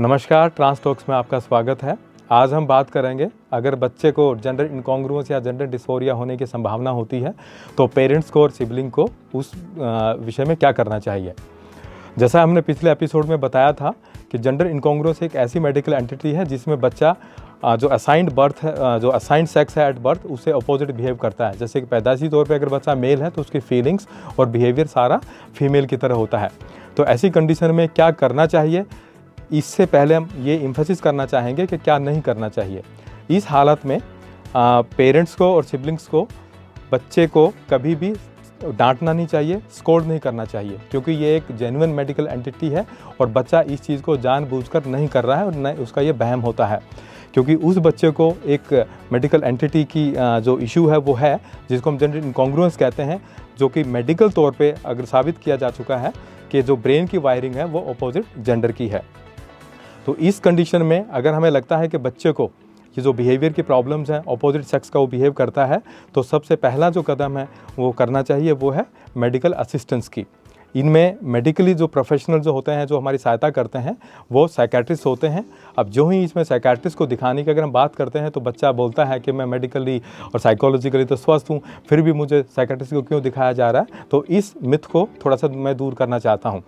नमस्कार, trans talks में आपका स्वागत है। आज हम बात करेंगे, अगर बच्चे को जेंडर इनकॉन्ग्रुएंस या जेंडर डिस्फोरिया होने की संभावना होती है तो पेरेंट्स को और सिबलिंग को उस विषय में क्या करना चाहिए। जैसा हमने पिछले एपिसोड में बताया था कि जेंडर इनकॉन्ग्रुएंस एक ऐसी मेडिकल एंटिटी है जिसमें बच्चा जो असाइंड बर्थ है, जो असाइंड सेक्स है एट बर्थ, उससे अपोजिट बिहेव करता है। जैसे कि पैदाइशी तौर पे अगर बच्चा मेल है तो उसकी फीलिंग्स और बिहेवियर सारा फीमेल की तरह होता है। तो ऐसी कंडीशन में क्या करना चाहिए, इससे पहले हम ये एम्फेसिस करना चाहेंगे कि क्या नहीं करना चाहिए। इस हालत में पेरेंट्स को और सिबलिंग्स को बच्चे को कभी भी डांटना नहीं चाहिए, स्कोल्ड नहीं करना चाहिए, क्योंकि ये एक जेन्युइन मेडिकल एंटिटी है और बच्चा इस चीज़ को जानबूझकर नहीं कर रहा है और न उसका ये वहम होता है। क्योंकि उस बच्चे को एक मेडिकल एंटिटी की जो इशू है वो है, जिसको हम जेंडर इनकॉन्ग्रुएंस कहते हैं, जो कि मेडिकल तौर पे अगर साबित किया जा चुका है कि जो ब्रेन की वायरिंग है वो अपोजिट जेंडर की है। तो इस कंडीशन में अगर हमें लगता है कि बच्चे को ये जो बिहेवियर की प्रॉब्लम्स हैं, अपोजिट सेक्स का वो बिहेव करता है, तो सबसे पहला जो कदम है वो करना चाहिए वो है मेडिकल असिस्टेंस की। इनमें मेडिकली जो प्रोफेशनल जो होते हैं, जो हमारी सहायता करते हैं, वो साइकेट्रिस्ट होते हैं। अब जो ही इसमें साइकेट्रिस्ट को दिखाने की अगर हम बात करते हैं तो बच्चा बोलता है कि मैं मेडिकली और साइकोलॉजिकली तो स्वस्थ हूँ, फिर भी मुझे साइकेट्रिस्ट को क्यों दिखाया जा रहा है। तो इस मिथ को थोड़ा सा मैं दूर करना चाहता हूँ,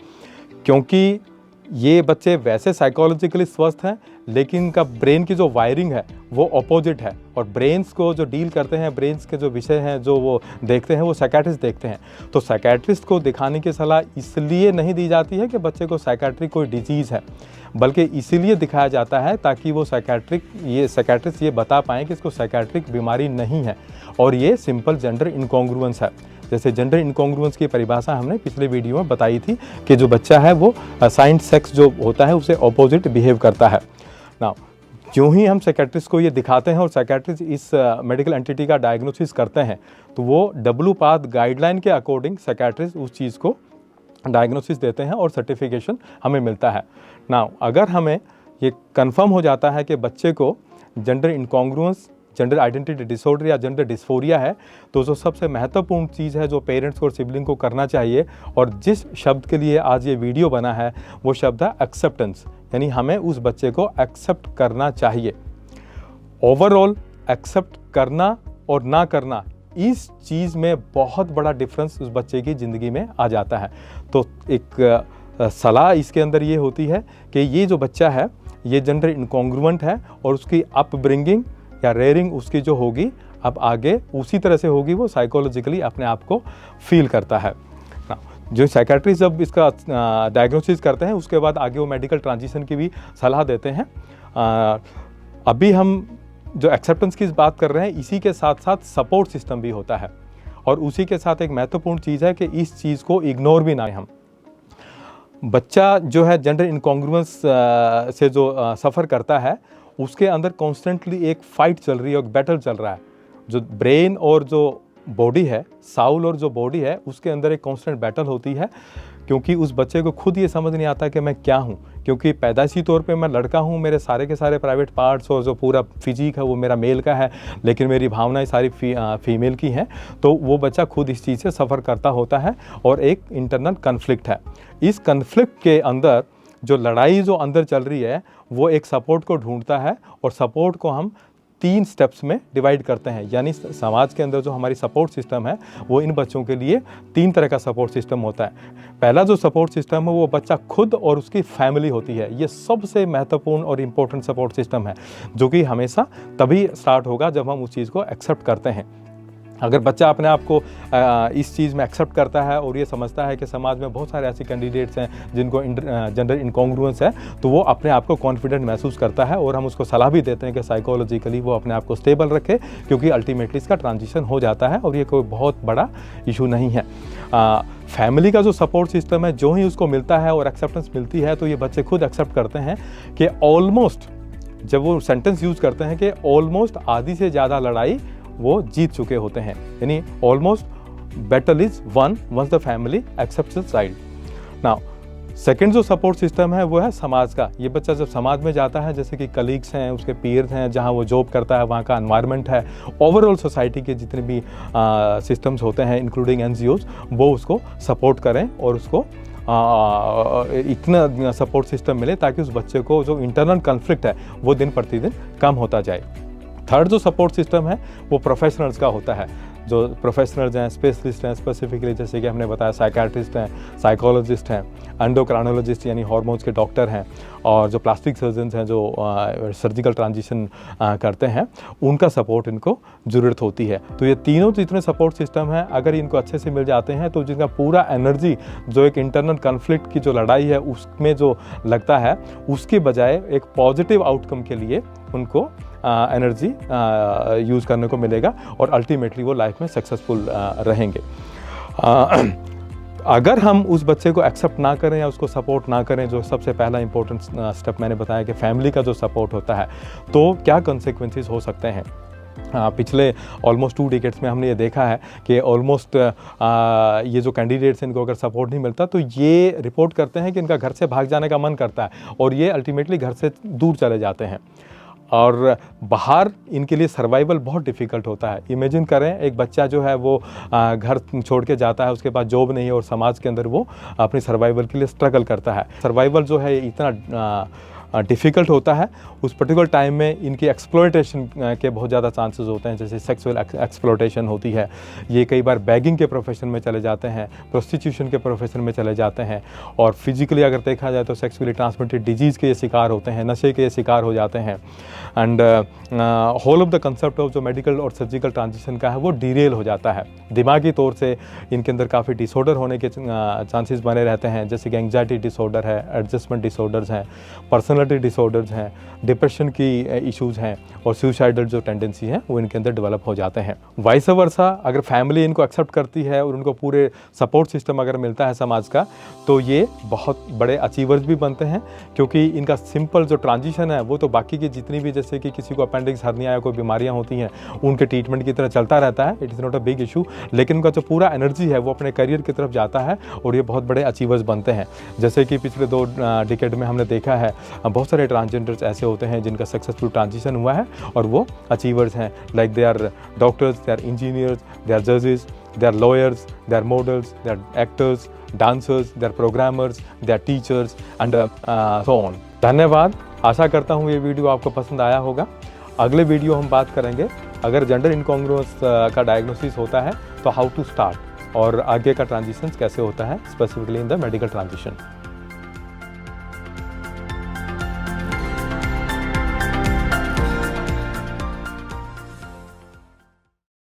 क्योंकि ये बच्चे वैसे साइकोलॉजिकली स्वस्थ हैं, लेकिन इनका ब्रेन की जो वायरिंग है वो अपोजिट है। और ब्रेन्स को जो डील करते हैं, ब्रेन्स के जो विषय हैं जो वो देखते हैं, वो साइकेट्रिस्ट देखते हैं। तो साइकेट्रिस्ट को दिखाने की सलाह इसलिए नहीं दी जाती है कि बच्चे को साइकेट्रिक कोई डिजीज़ है, बल्कि इसीलिए दिखाया जाता है ताकि वो साइकेट्रिस्ट ये बता पाएँ कि इसको साइकेट्रिक बीमारी नहीं है और ये सिंपल जेंडर इनकॉन्ग्रुएंस है। जैसे जेंडर इनकॉन्ग्रुएंस की परिभाषा हमने पिछले वीडियो में बताई थी कि जो बच्चा है वो असाइंड सेक्स जो होता है उससे अपोजिट बिहेव करता है। ना जो ही हम साइकेट्रिस्ट को ये दिखाते हैं और साइकेट्रिस्ट इस मेडिकल एंटिटी का डायग्नोसिस करते हैं, तो वो डब्ल्यू पाथ गाइडलाइन के अकॉर्डिंग साइकेट्रिस्ट उस चीज़ को डायग्नोसिस देते हैं और सर्टिफिकेशन हमें मिलता है। ना अगर हमें ये कंफर्म हो जाता है कि बच्चे को जेंडर इनकॉन्ग्रुएंस, जेंडर आइडेंटिटी डिसऑर्डर या जेंडर डिस्फोरिया है, तो जो सबसे महत्वपूर्ण चीज़ है जो पेरेंट्स को और सिबलिंग को करना चाहिए, और जिस शब्द के लिए आज ये वीडियो बना है, वो शब्द है एक्सेप्टेंस। यानी हमें उस बच्चे को एक्सेप्ट करना चाहिए। ओवरऑल एक्सेप्ट करना और ना करना, इस चीज़ में बहुत बड़ा डिफरेंस उस बच्चे की ज़िंदगी में आ जाता है। तो एक सलाह इसके अंदर ये होती है कि ये जो बच्चा है ये जेंडर इनकॉन्ग्रुएंट है और उसकी अपब्रिंगिंग या रेयरिंग उसकी जो होगी अब आगे उसी तरह से होगी, वो साइकोलॉजिकली अपने आप को फील करता है। जो साइकेट्रिस्ट जब इसका डायग्नोसिस करते हैं उसके बाद आगे वो मेडिकल ट्रांजिशन की भी सलाह देते हैं। अभी हम जो एक्सेप्टेंस की बात कर रहे हैं, इसी के साथ साथ सपोर्ट सिस्टम भी होता है, और उसी के साथ एक महत्वपूर्ण चीज़ है कि इस चीज़ को इग्नोर भी ना हम। बच्चा जो है जेंडर इनकॉन्ग्रुएंस से जो सफ़र करता है, उसके अंदर कॉन्स्टेंटली एक फाइट चल रही है, एक बैटल चल रहा है। जो ब्रेन और जो बॉडी है, साउल और जो बॉडी है, उसके अंदर एक कांस्टेंट बैटल होती है, क्योंकि उस बच्चे को खुद ये समझ नहीं आता कि मैं क्या हूँ। क्योंकि पैदाइशी तौर पे मैं लड़का हूँ, मेरे सारे के सारे प्राइवेट पार्ट्स और जो पूरा फिजिक है वो मेरा मेल का है, लेकिन मेरी भावनाएं सारी फीमेल की हैं। तो वो बच्चा खुद इस चीज़ से सफ़र करता होता है और एक इंटरनल कन्फ्लिक्ट है। इस कन्फ्लिक्ट के अंदर जो लड़ाई जो अंदर चल रही है वो एक सपोर्ट को ढूंढता है, और सपोर्ट को हम 3 स्टेप्स में डिवाइड करते हैं। यानी समाज के अंदर जो हमारी सपोर्ट सिस्टम है वो इन बच्चों के लिए 3 तरह का सपोर्ट सिस्टम होता है। पहला जो सपोर्ट सिस्टम है वो बच्चा खुद और उसकी फैमिली होती है। ये सबसे महत्वपूर्ण और इम्पोर्टेंट सपोर्ट सिस्टम है, जो कि हमेशा तभी स्टार्ट होगा जब हम उस चीज़ को एक्सेप्ट करते हैं। अगर बच्चा अपने आप को इस चीज़ में एक्सेप्ट करता है और ये समझता है कि समाज में बहुत सारे ऐसे कैंडिडेट्स हैं जिनको जेंडर इनकॉन्ग्रुएंस है, तो वो अपने आप को कॉन्फिडेंट महसूस करता है, और हम उसको सलाह भी देते हैं कि साइकोलॉजिकली वो अपने आप को स्टेबल रखे, क्योंकि अल्टीमेटली इसका ट्रांजिशन हो जाता है और ये कोई बहुत बड़ा इशू नहीं है। फैमिली का जो सपोर्ट सिस्टम है, जो ही उसको मिलता है और एक्सेप्टेंस मिलती है, तो ये बच्चे खुद एक्सेप्ट करते हैं कि ऑलमोस्ट, जब वो सेंटेंस यूज़ करते हैं कि ऑलमोस्ट आधी से ज़्यादा लड़ाई वो जीत चुके होते हैं। यानी almost battle is won once the family accepts the child. Now second जो सपोर्ट सिस्टम है वो है समाज का। ये बच्चा जब समाज में जाता है, जैसे कि कलीग्स हैं, उसके पीयर्स हैं, जहाँ वो जॉब करता है, वहाँ का एनवायरनमेंट है, ओवरऑल सोसाइटी के जितने भी सिस्टम्स होते हैं इंक्लूडिंग NGOs, वो उसको सपोर्ट करें और उसको इतना सपोर्ट सिस्टम मिले ताकि उस बच्चे को जो इंटरनल कॉन्फ्लिक्ट है वो दिन प्रतिदिन कम होता जाए। थर्ड जो सपोर्ट सिस्टम है वो प्रोफेशनल्स का होता है, जो प्रोफेशनल्स हैं, स्पेशलिस्ट हैं, स्पेसिफिकली जैसे कि हमने बताया साइकाट्रिस्ट हैं, साइकोलॉजिस्ट हैं, एंडोक्राइनोलॉजिस्ट यानी हार्मोन्स के डॉक्टर हैं, और जो प्लास्टिक सर्जन्स हैं जो सर्जिकल ट्रांजिशन करते हैं, उनका सपोर्ट इनको ज़रूरत होती है। तो ये तीनों जितने सपोर्ट सिस्टम हैं अगर इनको अच्छे से मिल जाते हैं तो जिनका पूरा एनर्जी जो एक इंटरनल कॉन्फ्लिक्ट की जो लड़ाई है उसमें जो लगता है, उसके बजाय एक पॉजिटिव आउटकम के लिए उनको एनर्जी यूज़ करने को मिलेगा और अल्टीमेटली वो लाइफ में सक्सेसफुल रहेंगे। अगर हम उस बच्चे को एक्सेप्ट ना करें या उसको सपोर्ट ना करें, जो सबसे पहला इंपॉर्टेंट स्टेप मैंने बताया कि फैमिली का जो सपोर्ट होता है, तो क्या कॉन्सिक्वेंसेस हो सकते हैं। पिछले ऑलमोस्ट 2 डिकेड्स में हमने ये देखा है कि ऑलमोस्ट ये जो कैंडिडेट्स इनको अगर सपोर्ट नहीं मिलता तो ये रिपोर्ट करते हैं कि इनका घर से भाग जाने का मन करता है और ये अल्टीमेटली घर से दूर चले जाते हैं और बाहर इनके लिए सर्वाइवल बहुत डिफ़िकल्ट होता है। इमेजिन करें एक बच्चा जो है वो घर छोड़ के जाता है, उसके पास जॉब नहीं है और समाज के अंदर वो अपनी सर्वाइवल के लिए स्ट्रगल करता है। सर्वाइवल जो है इतना डिफ़िकल्ट होता है, उस पर्टिकुलर टाइम में इनकी एक्सप्लॉयटेशन के बहुत ज़्यादा चांसेस होते हैं, जैसे सेक्सुअल एक्सप्लॉयटेशन होती है। ये कई बार बैगिंग के प्रोफेशन में चले जाते हैं, प्रोस्टिट्यूशन के प्रोफेशन में चले जाते हैं, और फिजिकली अगर देखा जाए तो सेक्सुअली ट्रांसमिटेड डिजीज़ के ये शिकार होते हैं, नशे के ये शिकार हो जाते हैं। And whole of the concept of जो मेडिकल और सर्जिकल ट्रांजिशन का है वो डीरेल हो जाता है। दिमागी तौर से इनके अंदर काफ़ी डिसऑर्डर होने के चांसेस बने रहते हैं, जैसे कि एंग्जाइटी डिसऑर्डर है, एडजस्टमेंट डिसऑर्डर्स हैं, पर्सनैलिटी डिसऑर्डर्स हैं, डिप्रेशन की इश्यूज़ हैं, और सुसाइडल जो टेंडेंसी है वो इनके अंदर डेवलप हो जाते हैं। वाइस वर्सा, अगर फैमिली इनको एक्सेप्ट करती है और उनको पूरे सपोर्ट सिस्टम अगर मिलता है समाज का, तो ये बहुत बड़े अचीवर्स भी बनते हैं, क्योंकि इनका सिंपल जो ट्रांजिशन है वो तो बाकी की जितनी भी, जैसे कि किसी को अपेंडिक्स हर्निया या कोई बीमारियां होती हैं उनके ट्रीटमेंट की तरह चलता रहता है, it is not a big issue, लेकिन उनका जो पूरा एनर्जी है वो अपने करियर की तरफ जाता है और ये बहुत बड़े अचीवर्स बनते हैं। जैसे कि पिछले 2 डिकेड में हमने देखा है बहुत सारे ट्रांसजेंडर्स ऐसे होते हैं जिनका सक्सेसफुल ट्रांजिशन हुआ है और वो अचीवर्स हैं, like they are doctors, they are engineers, they are जजेस, they are lawyers, they are models, they are actors, dancers, they are programmers, they are teachers and so on. धन्यवाद। आशा करता हूँ ये वीडियो आपको पसंद आया होगा। अगले वीडियो हम बात करेंगे अगर जेंडर इनकॉन्ग्रुएंस का डायग्नोसिस होता है तो हाउ टू स्टार्ट, और आगे का ट्रांजिशन कैसे होता है specifically in the medical transition.